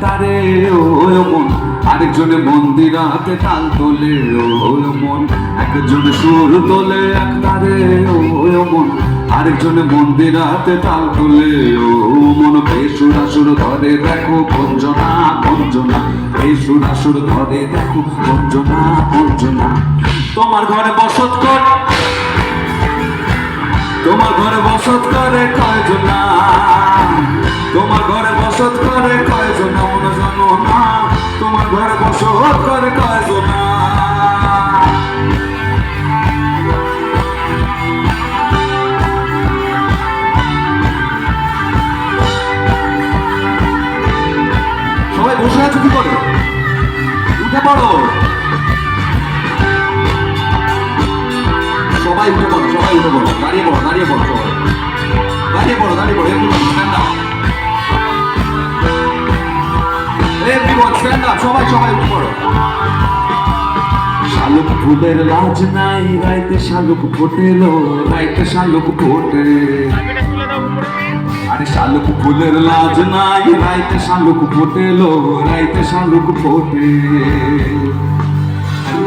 তারে ও মন, আরেকজনে মন্দিরাতে তাল তোলে ও মন, একজনে সুর তোলে এক তারে ও মন, আরেকজনে মন্দিরাতে তাল তোলে ও মন। বেসুরাসুর ধরে দেখো কঞ্জনা কঞ্জনা, বেসুরাসুর ধরে দেখো কঞ্জনা কঞ্জনা। তোমার ঘরে বসত কর, তোমার ঘরে বসত করে কয়জনা, তোমার ঘরে বসত করে কয়জনা মনে জানো না, তোমার ঘরে বসত করে কয়জনা। সবাই বসে আছো কি করে? উঠে পড়ো, সবাই উঠে পড়ো, সবাই উঠে পড়ো, দাঁড়িয়ে পড়ো, দাঁড়িয়ে পড়ো, সবাই দাঁড়িয়ে পড়ো, দাঁড়িয়ে পড়ো, everyone stand up, everyone stand up, সবাই সবাই উঠে পড়ো। শালুক ফুলের লাজ নাই, রাইতে শালুক ফোটেলো, রাইতে শালুক ফোটে। আরে শালুক ফুলের লাজ নাই, রাইতে শালুক ফোটেলো, রাইতে শালুক ফোটে।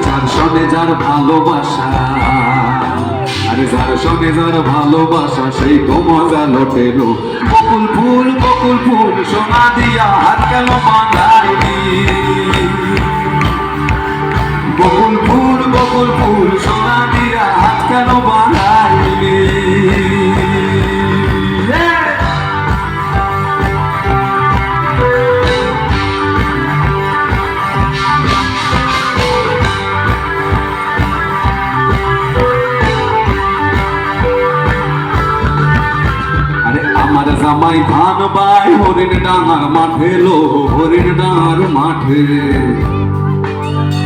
যার সনে যার ভালোবাসা, আরে যার সনে যার ভালোবাসা, সেই তো মজা লোটেলো। বকুল ফুল সোনা দিয়া হাত গেল বাঁধাইনি, বকুল ফুল সোনা দিয়া হাত কেন বাঁধাইনি। আমার জামাই ধান বাই হরিণ ডাঙার মাঠে লো, হরিণ ডাঙার মাঠে।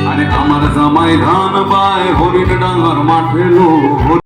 আরে আমার জামাই ধান বাই হরিণ ডাঙার মাঠে লো।